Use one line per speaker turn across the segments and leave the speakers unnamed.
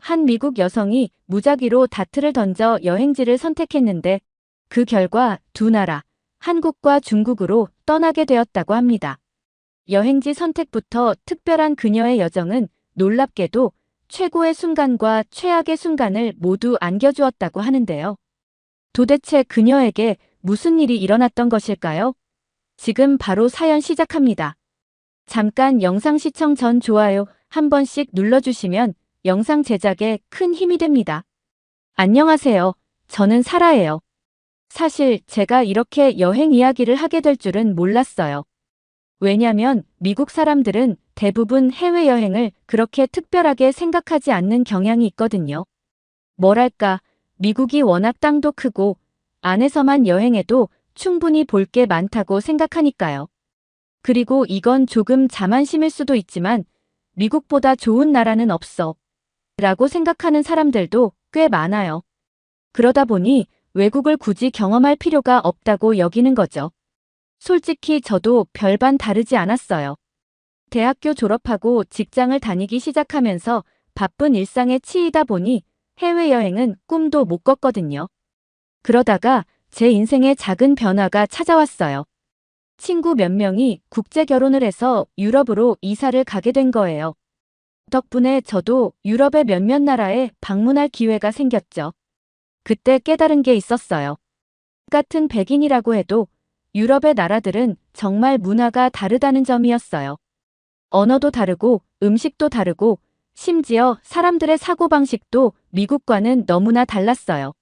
한 미국 여성이 무작위로 다트를 던져 여행지를 선택했는데 그 결과 두 나라, 한국과 중국으로 떠나게 되었다고 합니다. 여행지 선택부터 특별한 그녀의 여정은 놀랍게도 최고의 순간과 최악의 순간을 모두 안겨주었다고 하는데요. 도대체 그녀에게 무슨 일이 일어났던 것일까요? 지금 바로 사연 시작합니다. 잠깐 영상 시청 전 좋아요 한 번씩 눌러주시면 영상 제작에 큰 힘이 됩니다. 안녕하세요. 저는 사라예요. 사실 제가 이렇게 여행 이야기를 하게 될 줄은 몰랐어요. 왜냐면 미국 사람들은 대부분 해외여행을 그렇게 특별하게 생각하지 않는 경향이 있거든요. 뭐랄까, 미국이 워낙 땅도 크고 안에서만 여행해도 충분히 볼 게 많다고 생각하니까요. 그리고 이건 조금 자만심일 수도 있지만 미국보다 좋은 나라는 없어 라고 생각하는 사람들도 꽤 많아요. 그러다 보니 외국을 굳이 경험할 필요가 없다고 여기는 거죠. 솔직히 저도 별반 다르지 않았어요. 대학교 졸업하고 직장을 다니기 시작하면서 바쁜 일상에 치이다 보니 해외여행은 꿈도 못 꿨거든요. 그러다가 제 인생에 작은 변화가 찾아왔어요. 친구 몇 명이 국제 결혼을 해서 유럽으로 이사를 가게 된 거예요. 덕분에 저도 유럽의 몇몇 나라에 방문할 기회가 생겼죠. 그때 깨달은 게 있었어요. 같은 백인이라고 해도 유럽의 나라들은 정말 문화가 다르다는 점이었어요. 언어도 다르고 음식도 다르고 심지어 사람들의 사고방식도 미국과는 너무나 달랐어요.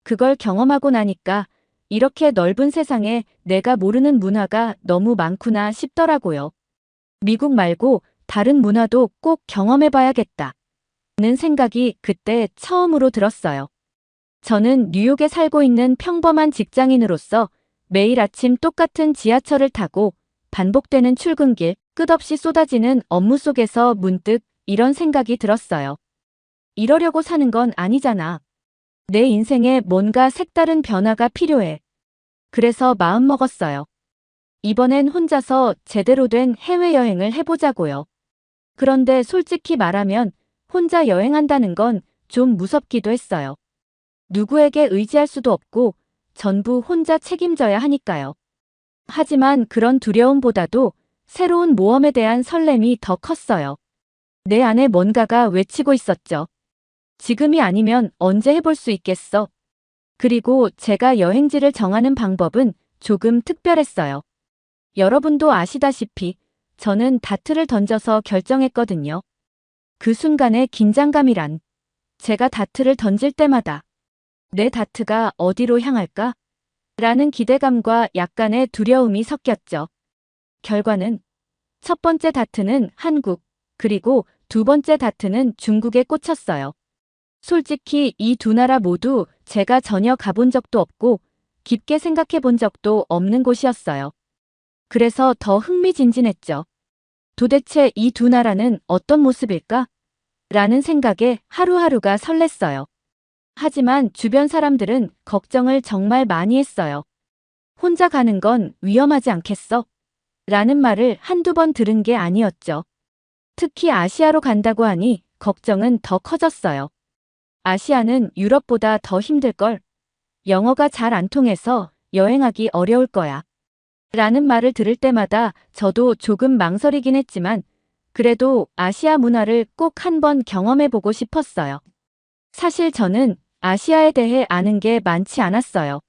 그걸 경험하고 나니까 이렇게 넓은 세상에 내가 모르는 문화가 너무 많구나 싶더라고요. 미국 말고 다른 문화도 꼭 경험해봐야겠다. 는 생각이 그때 처음으로 들었어요. 저는 뉴욕에 살고 있는 평범한 직장인으로서 매일 아침 똑같은 지하철을 타고 반복되는 출근길, 끝없이 쏟아지는 업무 속에서 문득 이런 생각이 들었어요. 이러려고 사는 건 아니잖아. 내 인생에 뭔가 색다른 변화가 필요해. 그래서 마음먹었어요. 이번엔 혼자서 제대로 된 해외여행을 해보자고요. 그런데 솔직히 말하면 혼자 여행한다는 건 좀 무섭기도 했어요. 누구에게 의지할 수도 없고 전부 혼자 책임져야 하니까요. 하지만 그런 두려움보다도 새로운 모험에 대한 설렘이 더 컸어요. 내 안에 뭔가가 외치고 있었죠. 지금이 아니면 언제 해볼 수 있겠어? 그리고 제가 여행지를 정하는 방법은 조금 특별했어요. 여러분도 아시다시피 저는 다트를 던져서 결정했거든요. 그 순간의 긴장감이란 제가 다트를 던질 때마다 내 다트가 어디로 향할까? 라는 기대감과 약간의 두려움이 섞였죠. 결과는 첫 번째 다트는 한국, 그리고 두 번째 다트는 중국에 꽂혔어요. 솔직히 이 두 나라 모두 제가 전혀 가본 적도 없고 깊게 생각해 본 적도 없는 곳이었어요. 그래서 더 흥미진진했죠. 도대체 이 두 나라는 어떤 모습일까? 라는 생각에 하루하루가 설렜어요. 하지만 주변 사람들은 걱정을 정말 많이 했어요. 혼자 가는 건 위험하지 않겠어? 라는 말을 한두 번 들은 게 아니었죠. 특히 아시아로 간다고 하니 걱정은 더 커졌어요. 아시아는 유럽보다 더 힘들걸? 영어가 잘 안 통해서 여행하기 어려울 거야. 라는 말을 들을 때마다 저도 조금 망설이긴 했지만 그래도 아시아 문화를 꼭 한번 경험해보고 싶었어요. 사실 저는 아시아에 대해 아는 게 많지 않았어요.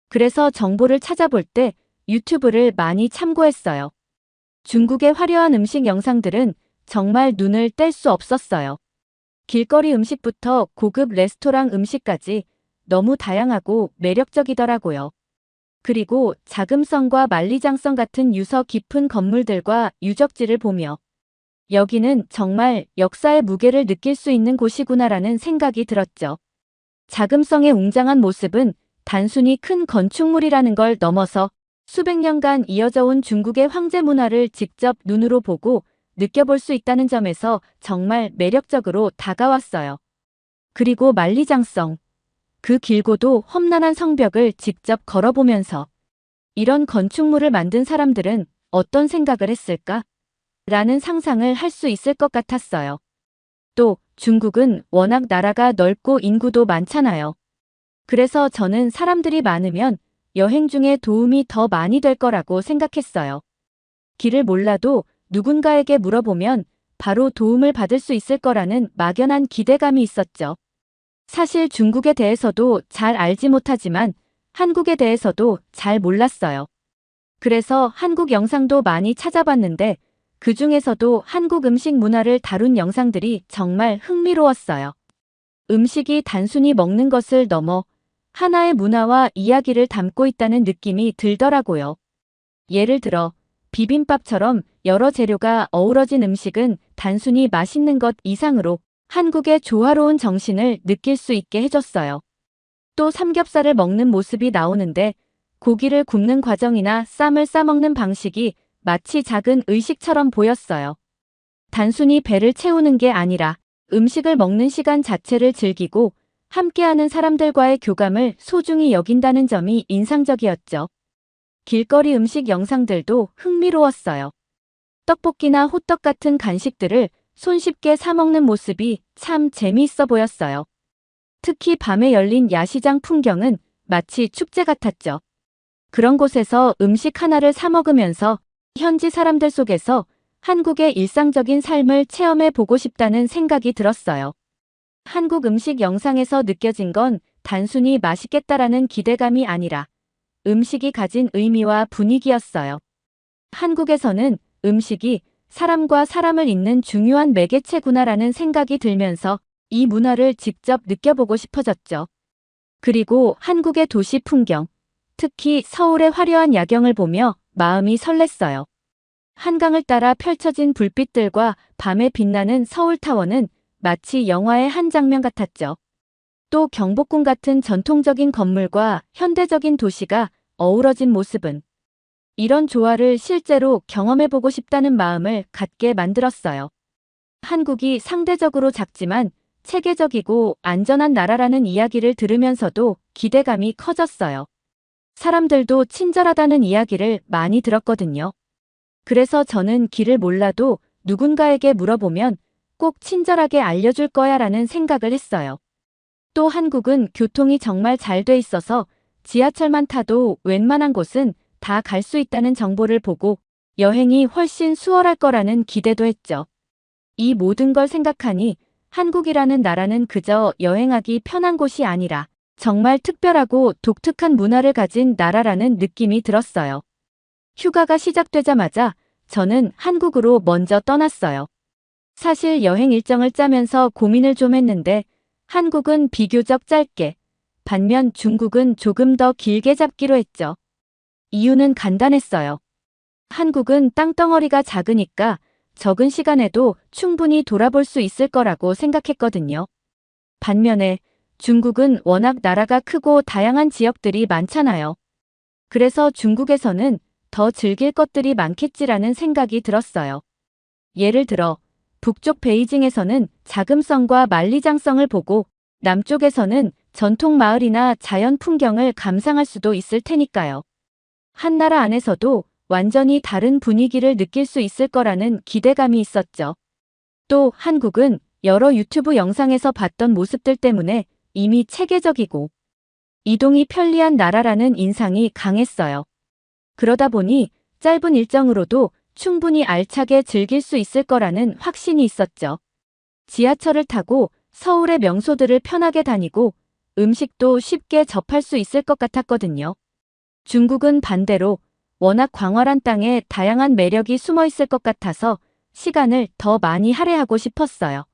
그래서 정보를 찾아볼 때 유튜브를 많이 참고했어요. 중국의 화려한 음식 영상들은 정말 눈을 뗄 수 없었어요. 길거리 음식부터 고급 레스토랑 음식까지 너무 다양하고 매력적이더라고요. 그리고 자금성과 만리장성 같은 유서 깊은 건물들과 유적지를 보며 여기는 정말 역사의 무게를 느낄 수 있는 곳이구나라는 생각이 들었죠. 자금성의 웅장한 모습은 단순히 큰 건축물이라는 걸 넘어서 수백 년간 이어져 온 중국의 황제 문화를 직접 눈으로 보고 느껴볼 수 있다는 점에서 정말 매력적으로 다가왔어요. 그리고 만리장성. 그 길고도 험난한 성벽을 직접 걸어보면서 이런 건축물을 만든 사람들은 어떤 생각을 했을까? 라는 상상을 할 수 있을 것 같았어요. 또 중국은 워낙 나라가 넓고 인구도 많잖아요. 그래서 저는 사람들이 많으면 여행 중에 도움이 더 많이 될 거라고 생각했어요. 길을 몰라도 누군가에게 물어보면 바로 도움을 받을 수 있을 거라는 막연한 기대감이 있었죠. 사실 중국에 대해서도 잘 알지 못하지만 한국에 대해서도 잘 몰랐어요. 그래서 한국 영상도 많이 찾아봤는데 그 중에서도 한국 음식 문화를 다룬 영상들이 정말 흥미로웠어요. 음식이 단순히 먹는 것을 넘어 하나의 문화와 이야기를 담고 있다는 느낌이 들더라고요. 예를 들어 비빔밥처럼 여러 재료가 어우러진 음식은 단순히 맛있는 것 이상으로 한국의 조화로운 정신을 느낄 수 있게 해줬어요. 또 삼겹살을 먹는 모습이 나오는데 고기를 굽는 과정이나 쌈을 싸먹는 방식이 마치 작은 의식처럼 보였어요. 단순히 배를 채우는 게 아니라 음식을 먹는 시간 자체를 즐기고 함께하는 사람들과의 교감을 소중히 여긴다는 점이 인상적이었죠. 길거리 음식 영상들도 흥미로웠어요. 떡볶이나 호떡 같은 간식들을 손쉽게 사 먹는 모습이 참 재미있어 보였어요. 특히 밤에 열린 야시장 풍경은 마치 축제 같았죠. 그런 곳에서 음식 하나를 사 먹으면서 현지 사람들 속에서 한국의 일상적인 삶을 체험해 보고 싶다는 생각이 들었어요. 한국 음식 영상에서 느껴진 건 단순히 맛있겠다라는 기대감이 아니라 음식이 가진 의미와 분위기였어요. 한국에서는 음식이 사람과 사람을 잇는 중요한 매개체구나라는 생각이 들면서 이 문화를 직접 느껴보고 싶어졌죠. 그리고 한국의 도시 풍경, 특히 서울의 화려한 야경을 보며 마음이 설렜어요. 한강을 따라 펼쳐진 불빛들과 밤에 빛나는 서울타워는 마치 영화의 한 장면 같았죠. 또 경복궁 같은 전통적인 건물과 현대적인 도시가 어우러진 모습은 이런 조화를 실제로 경험해보고 싶다는 마음을 갖게 만들었어요. 한국이 상대적으로 작지만 체계적이고 안전한 나라라는 이야기를 들으면서도 기대감이 커졌어요. 사람들도 친절하다는 이야기를 많이 들었거든요. 그래서 저는 길을 몰라도 누군가에게 물어보면 꼭 친절하게 알려줄 거야 라는 생각을 했어요. 또 한국은 교통이 정말 잘 돼 있어서 지하철만 타도 웬만한 곳은 다 갈 수 있다는 정보를 보고 여행이 훨씬 수월할 거라는 기대도 했죠. 이 모든 걸 생각하니 한국이라는 나라는 그저 여행하기 편한 곳이 아니라 정말 특별하고 독특한 문화를 가진 나라라는 느낌이 들었어요. 휴가가 시작되자마자 저는 한국으로 먼저 떠났어요. 사실 여행 일정을 짜면서 고민을 좀 했는데 한국은 비교적 짧게, 반면 중국은 조금 더 길게 잡기로 했죠. 이유는 간단했어요. 한국은 땅덩어리가 작으니까 적은 시간에도 충분히 돌아볼 수 있을 거라고 생각했거든요. 반면에 중국은 워낙 나라가 크고 다양한 지역들이 많잖아요. 그래서 중국에서는 더 즐길 것들이 많겠지라는 생각이 들었어요. 예를 들어 북쪽 베이징에서는 자금성과 만리장성을 보고 남쪽에서는 전통 마을이나 자연 풍경을 감상할 수도 있을 테니까요. 한 나라 안에서도 완전히 다른 분위기를 느낄 수 있을 거라는 기대감이 있었죠. 또 한국은 여러 유튜브 영상에서 봤던 모습들 때문에 이미 체계적이고 이동이 편리한 나라라는 인상이 강했어요. 그러다 보니 짧은 일정으로도 충분히 알차게 즐길 수 있을 거라는 확신이 있었죠. 지하철을 타고 서울의 명소들을 편하게 다니고 음식도 쉽게 접할 수 있을 것 같았거든요. 중국은 반대로 워낙 광활한 땅에 다양한 매력이 숨어 있을 것 같아서 시간을 더 많이 할애하고 싶었어요.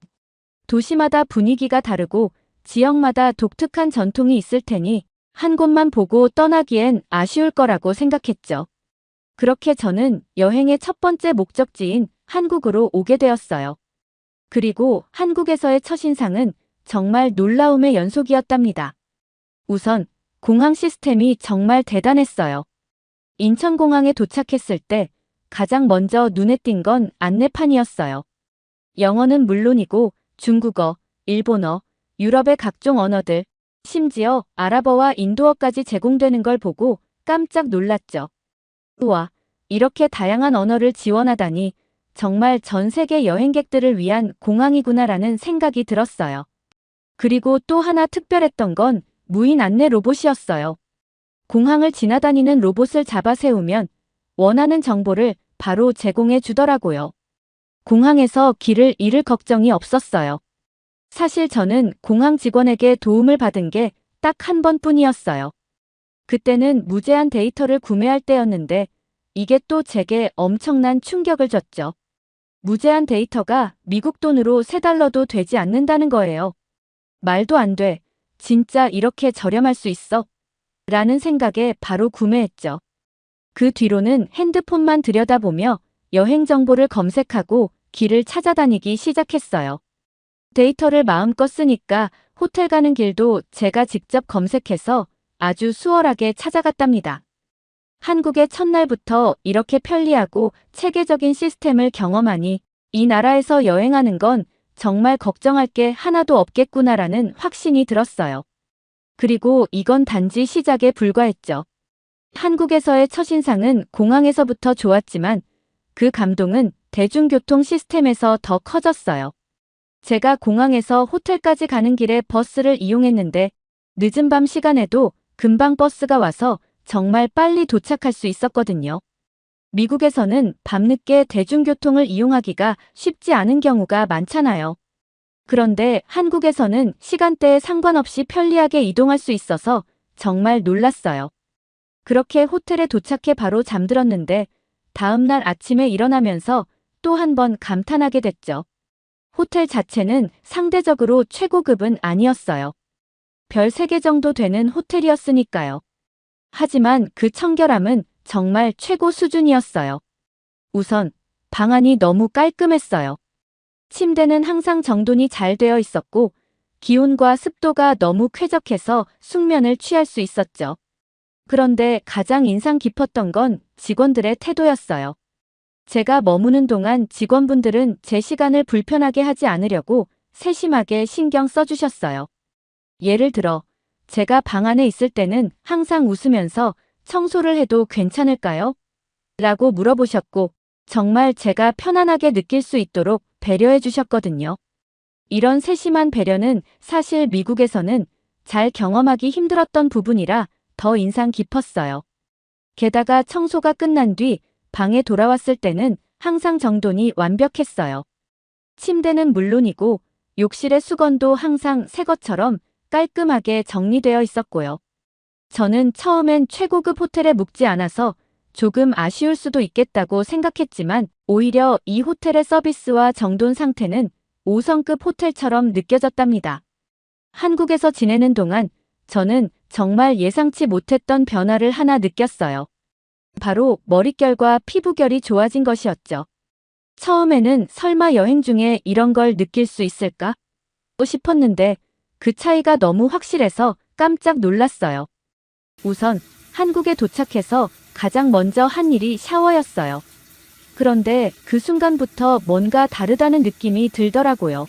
도시마다 분위기가 다르고 지역마다 독특한 전통이 있을 테니 한 곳만 보고 떠나기엔 아쉬울 거라고 생각했죠. 그렇게 저는 여행의 첫 번째 목적지인 한국으로 오게 되었어요. 그리고 한국에서의 첫인상은 정말 놀라움의 연속이었답니다. 우선 공항 시스템이 정말 대단했어요. 인천공항에 도착했을 때 가장 먼저 눈에 띈 건 안내판이었어요. 영어는 물론이고 중국어, 일본어, 유럽의 각종 언어들, 심지어 아랍어와 인도어까지 제공되는 걸 보고 깜짝 놀랐죠. 우와, 이렇게 다양한 언어를 지원하다니 정말 전 세계 여행객들을 위한 공항이구나라는 생각이 들었어요. 그리고 또 하나 특별했던 건 무인 안내 로봇이었어요. 공항을 지나다니는 로봇을 잡아 세우면 원하는 정보를 바로 제공해 주더라고요. 공항에서 길을 잃을 걱정이 없었어요. 사실 저는 공항 직원에게 도움을 받은 게 딱 한 번뿐이었어요. 그때는 무제한 데이터를 구매할 때였는데 이게 또 제게 엄청난 충격을 줬죠. 무제한 데이터가 미국 돈으로 $3도 되지 않는다는 거예요. 말도 안 돼. 진짜 이렇게 저렴할 수 있어? 라는 생각에 바로 구매했죠. 그 뒤로는 핸드폰만 들여다보며 여행 정보를 검색하고 길을 찾아다니기 시작했어요. 데이터를 마음껏 쓰니까 호텔 가는 길도 제가 직접 검색해서 아주 수월하게 찾아갔답니다. 한국의 첫날부터 이렇게 편리하고 체계적인 시스템을 경험하니 이 나라에서 여행하는 건 정말 걱정할 게 하나도 없겠구나라는 확신이 들었어요. 그리고 이건 단지 시작에 불과했죠. 한국에서의 첫인상은 공항에서부터 좋았지만 그 감동은 대중교통 시스템에서 더 커졌어요. 제가 공항에서 호텔까지 가는 길에 버스를 이용했는데 늦은 밤 시간에도 금방 버스가 와서 정말 빨리 도착할 수 있었거든요. 미국에서는 밤늦게 대중교통을 이용하기가 쉽지 않은 경우가 많잖아요. 그런데 한국에서는 시간대에 상관없이 편리하게 이동할 수 있어서 정말 놀랐어요. 그렇게 호텔에 도착해 바로 잠들었는데 다음날 아침에 일어나면서 또 한 번 감탄하게 됐죠. 호텔 자체는 상대적으로 최고급은 아니었어요. 별 3개 정도 되는 호텔이었으니까요. 하지만 그 청결함은 정말 최고 수준이었어요. 우선 방안이 너무 깔끔했어요. 침대는 항상 정돈이 잘 되어 있었고 기온과 습도가 너무 쾌적해서 숙면을 취할 수 있었죠. 그런데 가장 인상 깊었던 건 직원들의 태도였어요. 제가 머무는 동안 직원분들은 제 시간을 불편하게 하지 않으려고 세심하게 신경 써주셨어요. 예를 들어 제가 방 안에 있을 때는 항상 웃으면서 청소를 해도 괜찮을까요? 라고 물어보셨고 정말 제가 편안하게 느낄 수 있도록 배려해 주셨거든요. 이런 세심한 배려는 사실 미국에서는 잘 경험하기 힘들었던 부분이라 더 인상 깊었어요. 게다가 청소가 끝난 뒤 방에 돌아왔을 때는 항상 정돈이 완벽했어요. 침대는 물론이고 욕실의 수건도 항상 새 것처럼 깔끔하게 정리되어 있었고요. 저는 처음엔 최고급 호텔에 묵지 않아서 조금 아쉬울 수도 있겠다고 생각했지만 오히려 이 호텔의 서비스와 정돈 상태는 5성급 호텔처럼 느껴졌답니다. 한국에서 지내는 동안 저는 정말 예상치 못했던 변화를 하나 느꼈어요. 바로 머릿결과 피부결이 좋아진 것이었죠. 처음에는 설마 여행 중에 이런 걸 느낄 수 있을까? 싶었는데 그 차이가 너무 확실해서 깜짝 놀랐어요. 우선 한국에 도착해서 가장 먼저 한 일이 샤워였어요. 그런데 그 순간부터 뭔가 다르다는 느낌이 들더라고요.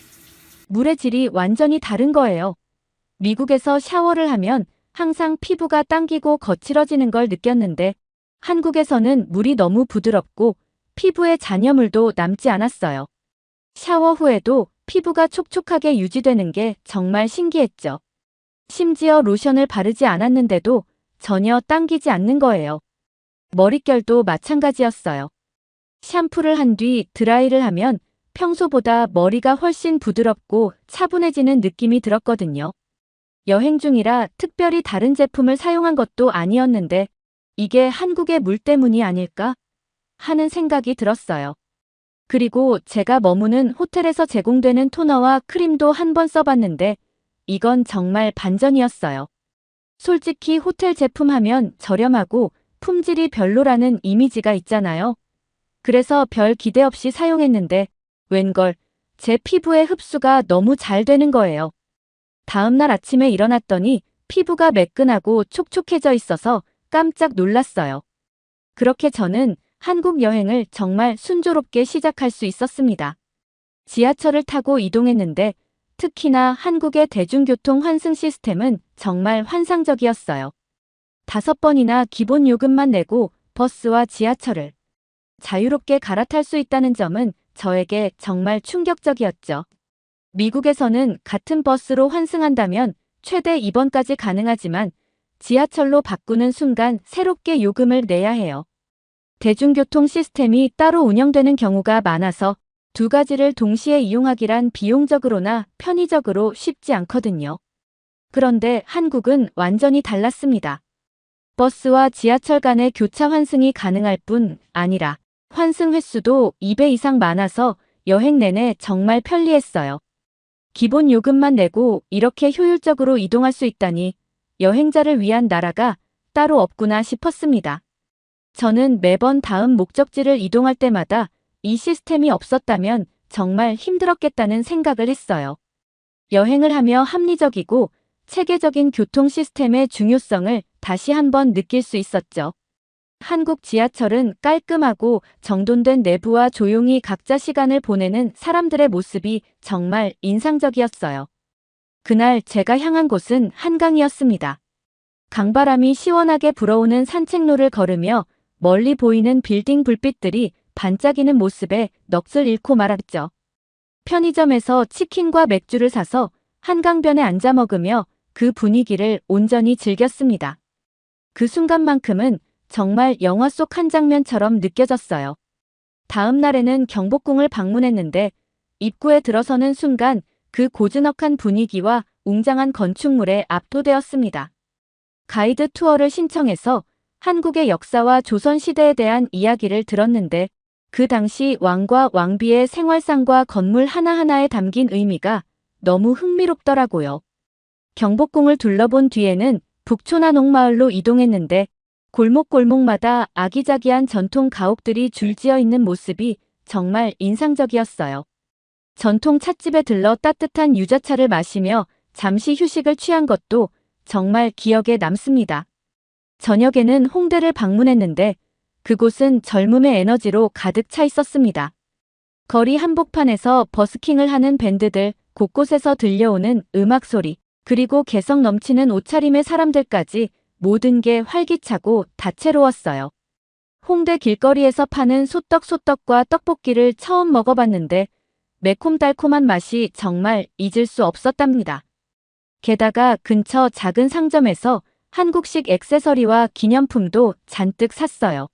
물의 질이 완전히 다른 거예요. 미국에서 샤워를 하면 항상 피부가 당기고 거칠어지는 걸 느꼈는데 한국에서는 물이 너무 부드럽고 피부에 잔여물도 남지 않았어요. 샤워 후에도 피부가 촉촉하게 유지되는 게 정말 신기했죠. 심지어 로션을 바르지 않았는데도 전혀 당기지 않는 거예요. 머릿결도 마찬가지였어요. 샴푸를 한 뒤 드라이를 하면 평소보다 머리가 훨씬 부드럽고 차분해지는 느낌이 들었거든요. 여행 중이라 특별히 다른 제품을 사용한 것도 아니었는데 이게 한국의 물 때문이 아닐까? 하는 생각이 들었어요. 그리고 제가 머무는 호텔에서 제공되는 토너와 크림도 한 번 써봤는데 이건 정말 반전이었어요. 솔직히 호텔 제품 하면 저렴하고 품질이 별로라는 이미지가 있잖아요. 그래서 별 기대 없이 사용했는데 웬걸 제 피부에 흡수가 너무 잘 되는 거예요. 다음날 아침에 일어났더니 피부가 매끈하고 촉촉해져 있어서 깜짝 놀랐어요. 그렇게 저는 한국 여행을 정말 순조롭게 시작할 수 있었습니다. 지하철을 타고 이동했는데 특히나 한국의 대중교통 환승 시스템은 정말 환상적이었어요. 5번이나 기본 요금만 내고 버스와 지하철을 자유롭게 갈아탈 수 있다는 점은 저에게 정말 충격적이었죠. 미국에서는 같은 버스로 환승한다면 최대 2번까지 가능하지만 지하철로 바꾸는 순간 새롭게 요금을 내야 해요. 대중교통 시스템이 따로 운영되는 경우가 많아서 두 가지를 동시에 이용하기란 비용적으로나 편의적으로 쉽지 않거든요. 그런데 한국은 완전히 달랐습니다. 버스와 지하철 간의 교차 환승이 가능할 뿐 아니라 환승 횟수도 2배 이상 많아서 여행 내내 정말 편리했어요. 기본 요금만 내고 이렇게 효율적으로 이동할 수 있다니 여행자를 위한 나라가 따로 없구나 싶었습니다. 저는 매번 다음 목적지를 이동할 때마다 이 시스템이 없었다면 정말 힘들었겠다는 생각을 했어요. 여행을 하며 합리적이고 체계적인 교통 시스템의 중요성을 다시 한번 느낄 수 있었죠. 한국 지하철은 깔끔하고 정돈된 내부와 조용히 각자 시간을 보내는 사람들의 모습이 정말 인상적이었어요. 그날 제가 향한 곳은 한강이었습니다. 강바람이 시원하게 불어오는 산책로를 걸으며 멀리 보이는 빌딩 불빛들이 반짝이는 모습에 넋을 잃고 말았죠. 편의점에서 치킨과 맥주를 사서 한강변에 앉아 먹으며 그 분위기를 온전히 즐겼습니다. 그 순간만큼은 정말 영화 속 한 장면처럼 느껴졌어요. 다음 날에는 경복궁을 방문했는데 입구에 들어서는 순간 그 고즈넉한 분위기와 웅장한 건축물에 압도되었습니다. 가이드 투어를 신청해서 한국의 역사와 조선시대에 대한 이야기를 들었는데 그 당시 왕과 왕비의 생활상과 건물 하나하나에 담긴 의미가 너무 흥미롭더라고요. 경복궁을 둘러본 뒤에는 북촌한옥마을로 이동했는데 골목골목마다 아기자기한 전통 가옥들이 줄지어 있는 모습이 정말 인상적이었어요. 전통 찻집에 들러 따뜻한 유자차를 마시며 잠시 휴식을 취한 것도 정말 기억에 남습니다. 저녁에는 홍대를 방문했는데 그곳은 젊음의 에너지로 가득 차 있었습니다. 거리 한복판에서 버스킹을 하는 밴드들, 곳곳에서 들려오는 음악 소리, 그리고 개성 넘치는 옷차림의 사람들까지 모든 게 활기차고 다채로웠어요. 홍대 길거리에서 파는 소떡소떡과 떡볶이를 처음 먹어봤는데 매콤달콤한 맛이 정말 잊을 수 없었답니다. 게다가 근처 작은 상점에서 한국식 액세서리와 기념품도 잔뜩 샀어요.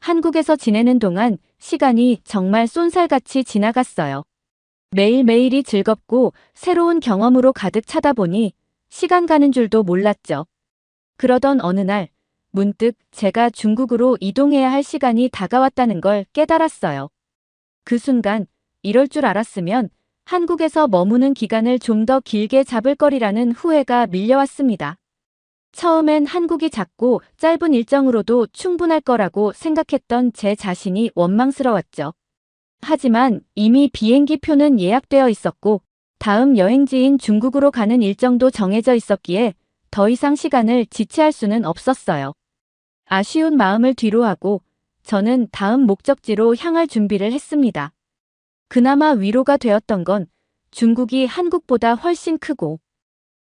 한국에서 지내는 동안 시간이 정말 쏜살같이 지나갔어요. 매일매일이 즐겁고 새로운 경험으로 가득 차다 보니 시간 가는 줄도 몰랐죠. 그러던 어느 날 문득 제가 중국으로 이동해야 할 시간이 다가왔다는 걸 깨달았어요. 그 순간 이럴 줄 알았으면 한국에서 머무는 기간을 좀 더 길게 잡을 거리라는 후회가 밀려왔습니다. 처음엔 한국이 작고 짧은 일정으로도 충분할 거라고 생각했던 제 자신이 원망스러웠죠. 하지만 이미 비행기 표는 예약되어 있었고 다음 여행지인 중국으로 가는 일정도 정해져 있었기에 더 이상 시간을 지체할 수는 없었어요. 아쉬운 마음을 뒤로하고 저는 다음 목적지로 향할 준비를 했습니다. 그나마 위로가 되었던 건 중국이 한국보다 훨씬 크고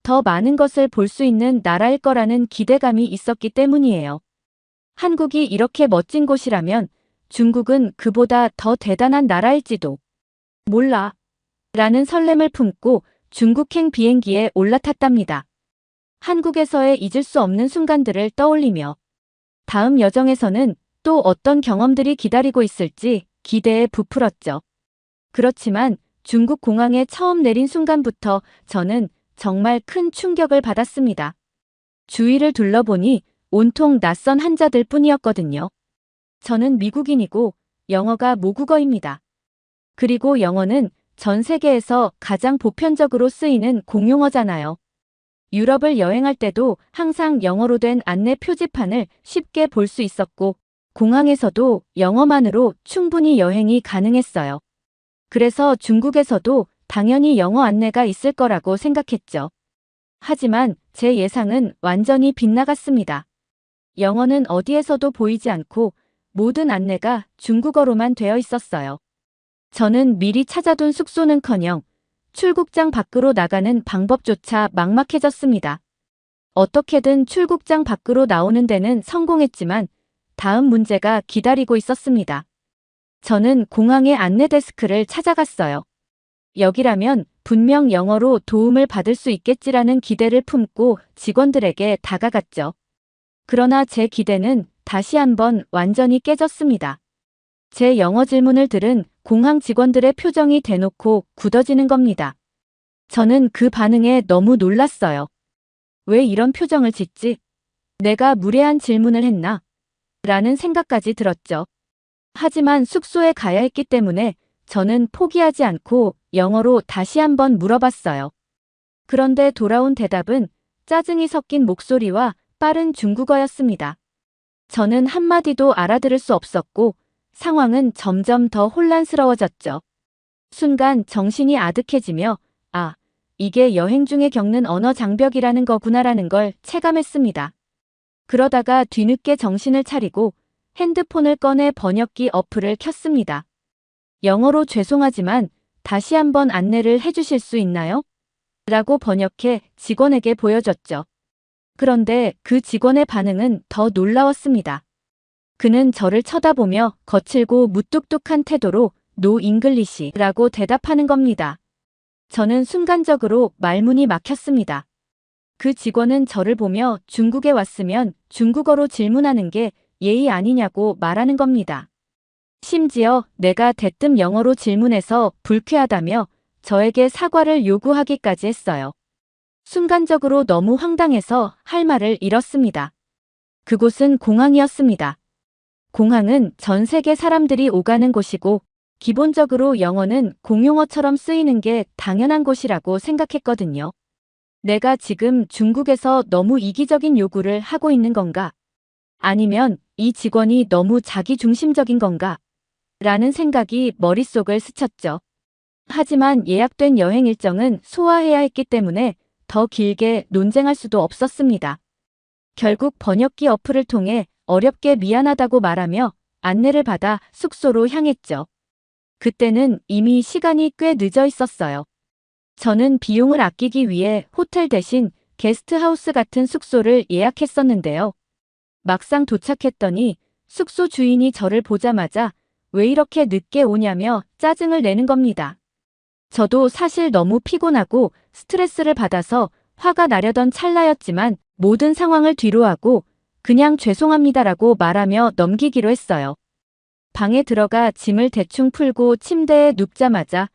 더 많은 것을 볼 수 있는 나라일 거라는 기대감이 있었기 때문이에요. 한국이 이렇게 멋진 곳이라면 중국은 그보다 더 대단한 나라일지도 몰라 라는 설렘을 품고 중국행 비행기에 올라탔답니다. 한국에서의 잊을 수 없는 순간들을 떠올리며 다음 여정에서는 또 어떤 경험들이 기다리고 있을지 기대에 부풀었죠. 그렇지만 중국 공항에 처음 내린 순간부터 저는 정말 큰 충격을 받았습니다. 주위를 둘러보니 온통 낯선 한자들 뿐이었거든요. 저는 미국인이고 영어가 모국어입니다. 그리고 영어는 전 세계에서 가장 보편적으로 쓰이는 공용어잖아요. 유럽을 여행할 때도 항상 영어로 된 안내 표지판을 쉽게 볼 수 있었고 공항에서도 영어만으로 충분히 여행이 가능했어요. 그래서 중국에서도 당연히 영어 안내가 있을 거라고 생각했죠. 하지만 제 예상은 완전히 빗나갔습니다. 영어는 어디에서도 보이지 않고 모든 안내가 중국어로만 되어 있었어요. 저는 미리 찾아둔 숙소는커녕 출국장 밖으로 나가는 방법조차 막막해졌습니다. 어떻게든 출국장 밖으로 나오는 데는 성공했지만 다음 문제가 기다리고 있었습니다. 저는 공항의 안내 데스크를 찾아갔어요. 여기라면 분명 영어로 도움을 받을 수 있겠지라는 기대를 품고 직원들에게 다가갔죠. 그러나 제 기대는 다시 한번 완전히 깨졌습니다. 제 영어 질문을 들은 공항 직원들의 표정이 대놓고 굳어지는 겁니다. 저는 그 반응에 너무 놀랐어요. 왜 이런 표정을 짓지? 내가 무례한 질문을 했나? 라는 생각까지 들었죠. 하지만 숙소에 가야 했기 때문에 저는 포기하지 않고 영어로 다시 한번 물어봤어요. 그런데 돌아온 대답은 짜증이 섞인 목소리와 빠른 중국어였습니다. 저는 한마디도 알아들을 수 없었고 상황은 점점 더 혼란스러워졌죠. 순간 정신이 아득해지며 아, 이게 여행 중에 겪는 언어 장벽이라는 거구나라는 걸 체감했습니다. 그러다가 뒤늦게 정신을 차리고 핸드폰을 꺼내 번역기 어플을 켰습니다. 영어로 죄송하지만 다시 한번 안내를 해주실 수 있나요? 라고 번역해 직원에게 보여줬죠. 그런데 그 직원의 반응은 더 놀라웠습니다. 그는 저를 쳐다보며 거칠고 무뚝뚝한 태도로 No English라고 대답하는 겁니다. 저는 순간적으로 말문이 막혔습니다. 그 직원은 저를 보며 중국에 왔으면 중국어로 질문하는 게 예의 아니냐고 말하는 겁니다. 심지어 내가 대뜸 영어로 질문해서 불쾌하다며 저에게 사과를 요구하기까지 했어요. 순간적으로 너무 황당해서 할 말을 잃었습니다. 그곳은 공항이었습니다. 공항은 전 세계 사람들이 오가는 곳이고 기본적으로 영어는 공용어처럼 쓰이는 게 당연한 곳이라고 생각했거든요. 내가 지금 중국에서 너무 이기적인 요구를 하고 있는 건가? 아니면 이 직원이 너무 자기중심적인 건가? 라는 생각이 머릿속을 스쳤죠. 하지만 예약된 여행 일정은 소화해야 했기 때문에 더 길게 논쟁할 수도 없었습니다. 결국 번역기 어플을 통해 어렵게 미안하다고 말하며 안내를 받아 숙소로 향했죠. 그때는 이미 시간이 꽤 늦어 있었어요. 저는 비용을 아끼기 위해 호텔 대신 게스트하우스 같은 숙소를 예약했었는데요. 막상 도착했더니 숙소 주인이 저를 보자마자 왜 이렇게 늦게 오냐며 짜증을 내는 겁니다. 저도 사실 너무 피곤하고 스트레스를 받아서 화가 나려던 찰나였지만 모든 상황을 뒤로하고 그냥 죄송합니다라고 말하며 넘기기로 했어요. 방에 들어가 짐을 대충 풀고 침대에 눕자마자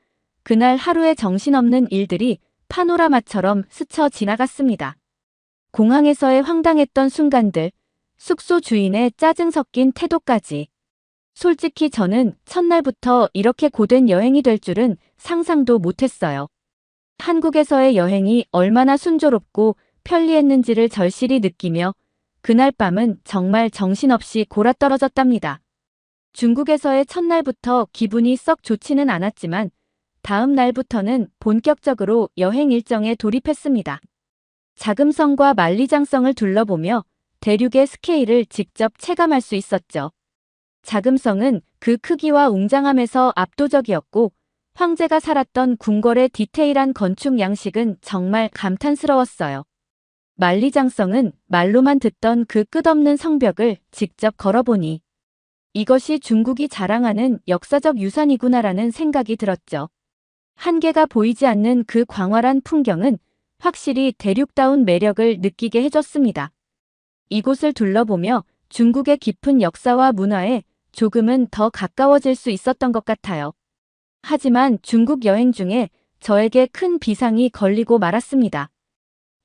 그날 하루의 정신없는 일들이 파노라마처럼 스쳐 지나갔습니다. 공항에서의 황당했던 순간들, 숙소 주인의 짜증 섞인 태도까지. 솔직히 저는 첫날부터 이렇게 고된 여행이 될 줄은 상상도 못했어요. 한국에서의 여행이 얼마나 순조롭고 편리했는지를 절실히 느끼며 그날 밤은 정말 정신없이 골아떨어졌답니다. 중국에서의 첫날부터 기분이 썩 좋지는 않았지만 다음 날부터는 본격적으로 여행 일정에 돌입했습니다. 자금성과 만리장성을 둘러보며 대륙의 스케일을 직접 체감할 수 있었죠. 자금성은 그 크기와 웅장함에서 압도적이었고 황제가 살았던 궁궐의 디테일한 건축 양식은 정말 감탄스러웠어요. 만리장성은 말로만 듣던 그 끝없는 성벽을 직접 걸어보니 이것이 중국이 자랑하는 역사적 유산이구나라는 생각이 들었죠. 한계가 보이지 않는 그 광활한 풍경은 확실히 대륙다운 매력을 느끼게 해줬습니다. 이곳을 둘러보며 중국의 깊은 역사와 문화에 조금은 더 가까워질 수 있었던 것 같아요. 하지만 중국 여행 중에 저에게 큰 비상이 걸리고 말았습니다.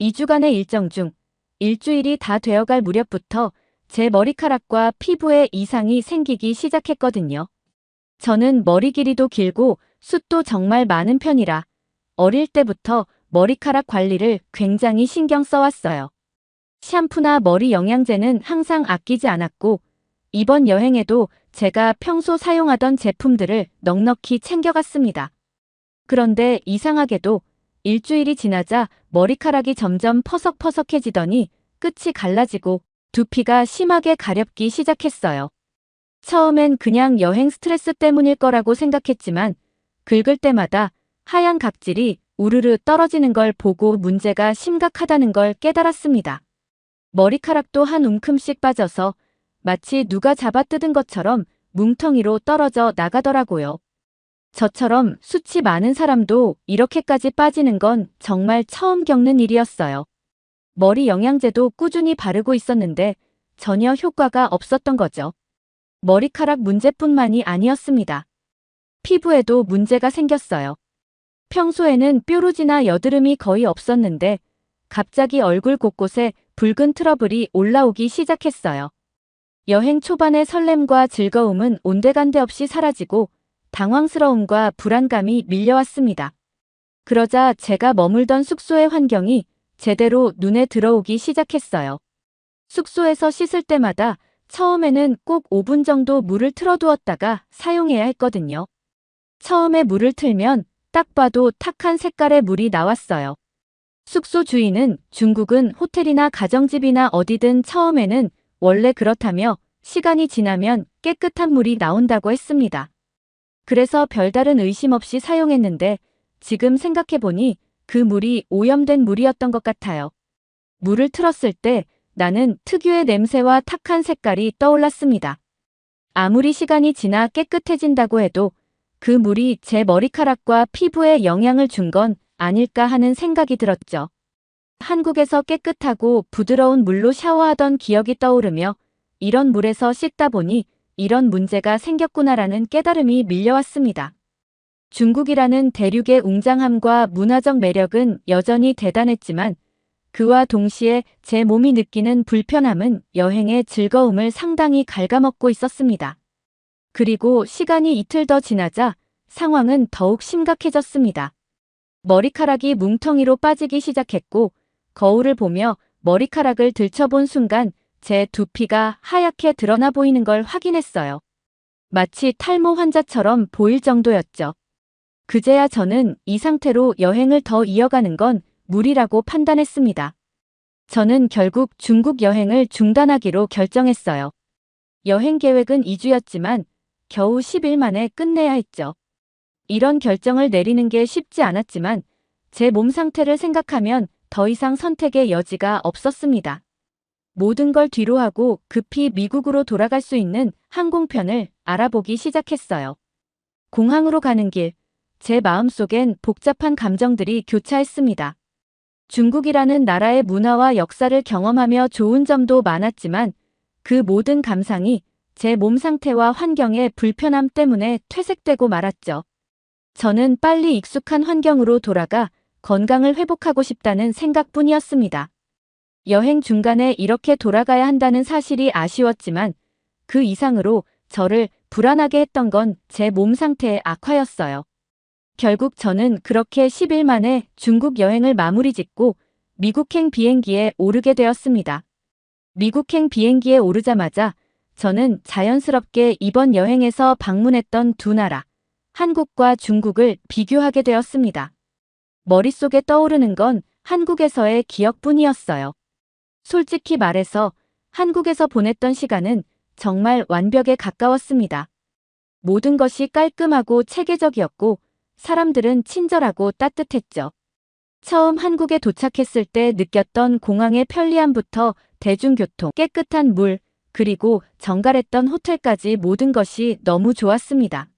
2주간의 일정 중 일주일이 다 되어갈 무렵부터 제 머리카락과 피부에 이상이 생기기 시작했거든요. 저는 머리 길이도 길고 숱도 정말 많은 편이라 어릴 때부터 머리카락 관리를 굉장히 신경 써왔어요. 샴푸나 머리 영양제는 항상 아끼지 않았고 이번 여행에도 제가 평소 사용하던 제품들을 넉넉히 챙겨갔습니다. 그런데 이상하게도 일주일이 지나자 머리카락이 점점 퍼석퍼석해지더니 끝이 갈라지고 두피가 심하게 가렵기 시작했어요. 처음엔 그냥 여행 스트레스 때문일 거라고 생각했지만 긁을 때마다 하얀 각질이 우르르 떨어지는 걸 보고 문제가 심각하다는 걸 깨달았습니다. 머리카락도 한 움큼씩 빠져서 마치 누가 잡아뜯은 것처럼 뭉텅이로 떨어져 나가더라고요. 저처럼 수치 많은 사람도 이렇게까지 빠지는 건 정말 처음 겪는 일이었어요. 머리 영양제도 꾸준히 바르고 있었는데 전혀 효과가 없었던 거죠. 머리카락 문제뿐만이 아니었습니다. 피부에도 문제가 생겼어요. 평소에는 뾰루지나 여드름이 거의 없었는데 갑자기 얼굴 곳곳에 붉은 트러블이 올라오기 시작했어요. 여행 초반의 설렘과 즐거움은 온데간데 없이 사라지고 당황스러움과 불안감이 밀려왔습니다. 그러자 제가 머물던 숙소의 환경이 제대로 눈에 들어오기 시작했어요. 숙소에서 씻을 때마다 처음에는 꼭 5분 정도 물을 틀어두었다가 사용해야 했거든요. 처음에 물을 틀면 딱 봐도 탁한 색깔의 물이 나왔어요. 숙소 주인은 중국은 호텔이나 가정집이나 어디든 처음에는 원래 그렇다며 시간이 지나면 깨끗한 물이 나온다고 했습니다. 그래서 별다른 의심 없이 사용했는데 지금 생각해보니 그 물이 오염된 물이었던 것 같아요. 물을 틀었을 때 나는 특유의 냄새와 탁한 색깔이 떠올랐습니다. 아무리 시간이 지나 깨끗해진다고 해도 그 물이 제 머리카락과 피부에 영향을 준 건 아닐까 하는 생각이 들었죠. 한국에서 깨끗하고 부드러운 물로 샤워하던 기억이 떠오르며 이런 물에서 씻다 보니 이런 문제가 생겼구나라는 깨달음이 밀려왔습니다. 중국이라는 대륙의 웅장함과 문화적 매력은 여전히 대단했지만 그와 동시에 제 몸이 느끼는 불편함은 여행의 즐거움을 상당히 갉아먹고 있었습니다. 그리고 시간이 이틀 더 지나자 상황은 더욱 심각해졌습니다. 머리카락이 뭉텅이로 빠지기 시작했고 거울을 보며 머리카락을 들춰본 순간 제 두피가 하얗게 드러나 보이는 걸 확인했어요. 마치 탈모 환자처럼 보일 정도였죠. 그제야 저는 이 상태로 여행을 더 이어가는 건 무리라고 판단했습니다. 저는 결국 중국 여행을 중단하기로 결정했어요. 여행 계획은 2주였지만 겨우 10일 만에 끝내야 했죠. 이런 결정을 내리는 게 쉽지 않았지만 제 몸 상태를 생각하면 더 이상 선택의 여지가 없었습니다. 모든 걸 뒤로하고 급히 미국으로 돌아갈 수 있는 항공편을 알아보기 시작했어요. 공항으로 가는 길, 제 마음속엔 복잡한 감정들이 교차했습니다. 중국이라는 나라의 문화와 역사를 경험하며 좋은 점도 많았지만 그 모든 감상이 제 몸 상태와 환경의 불편함 때문에 퇴색되고 말았죠. 저는 빨리 익숙한 환경으로 돌아가 건강을 회복하고 싶다는 생각뿐이었습니다. 여행 중간에 이렇게 돌아가야 한다는 사실이 아쉬웠지만 그 이상으로 저를 불안하게 했던 건 제 몸 상태의 악화였어요. 결국 저는 그렇게 10일 만에 중국 여행을 마무리 짓고 미국행 비행기에 오르게 되었습니다. 미국행 비행기에 오르자마자 저는 자연스럽게 이번 여행에서 방문했던 두 나라, 한국과 중국을 비교하게 되었습니다. 머릿속에 떠오르는 건 한국에서의 기억뿐이었어요. 솔직히 말해서 한국에서 보냈던 시간은 정말 완벽에 가까웠습니다. 모든 것이 깔끔하고 체계적이었고 사람들은 친절하고 따뜻했죠. 처음 한국에 도착했을 때 느꼈던 공항의 편리함부터 대중교통, 깨끗한 물, 그리고 정갈했던 호텔까지 모든 것이 너무 좋았습니다.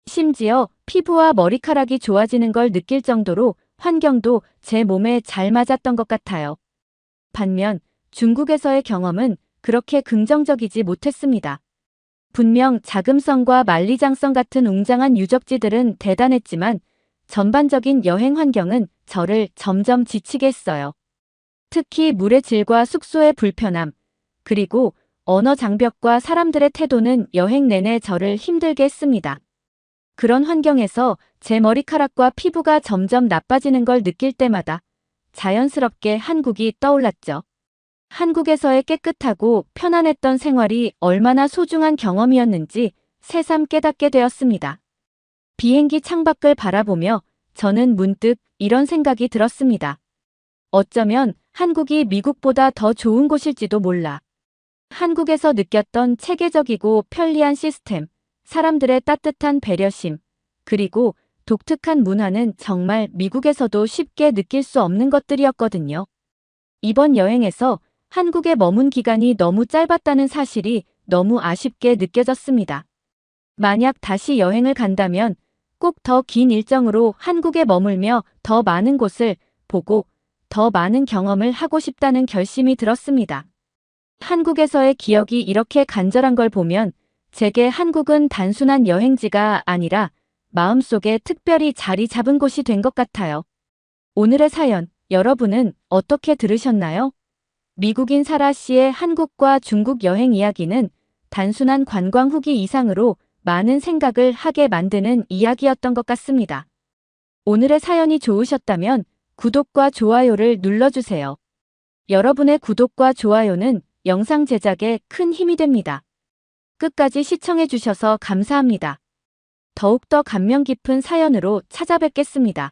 심지어 피부와 머리카락이 좋아지는 걸 느낄 정도로 환경도 제 몸에 잘 맞았던 것 같아요. 반면 중국에서의 경험은 그렇게 긍정적이지 못했습니다. 분명 자금성과 만리장성 같은 웅장한 유적지들은 대단했지만 전반적인 여행 환경은 저를 점점 지치게 했어요. 특히 물의 질과 숙소의 불편함, 그리고 언어 장벽과 사람들의 태도는 여행 내내 저를 힘들게 했습니다. 그런 환경에서 제 머리카락과 피부가 점점 나빠지는 걸 느낄 때마다 자연스럽게 한국이 떠올랐죠. 한국에서의 깨끗하고 편안했던 생활이 얼마나 소중한 경험이었는지 새삼 깨닫게 되었습니다. 비행기 창밖을 바라보며 저는 문득 이런 생각이 들었습니다. 어쩌면 한국이 미국보다 더 좋은 곳일지도 몰라. 한국에서 느꼈던 체계적이고 편리한 시스템, 사람들의 따뜻한 배려심, 그리고 독특한 문화는 정말 미국에서도 쉽게 느낄 수 없는 것들이었거든요. 이번 여행에서 한국에 머문 기간이 너무 짧았다는 사실이 너무 아쉽게 느껴졌습니다. 만약 다시 여행을 간다면 꼭 더 긴 일정으로 한국에 머물며 더 많은 곳을 보고 더 많은 경험을 하고 싶다는 결심이 들었습니다. 한국에서의 기억이 이렇게 간절한 걸 보면 제게 한국은 단순한 여행지가 아니라 마음속에 특별히 자리 잡은 곳이 된 것 같아요. 오늘의 사연, 여러분은 어떻게 들으셨나요? 미국인 사라 씨의 한국과 중국 여행 이야기는 단순한 관광 후기 이상으로 많은 생각을 하게 만드는 이야기였던 것 같습니다. 오늘의 사연이 좋으셨다면 구독과 좋아요를 눌러주세요. 여러분의 구독과 좋아요는 영상 제작에 큰 힘이 됩니다. 끝까지 시청해주셔서 감사합니다. 더욱더 감명 깊은 사연으로 찾아뵙겠습니다.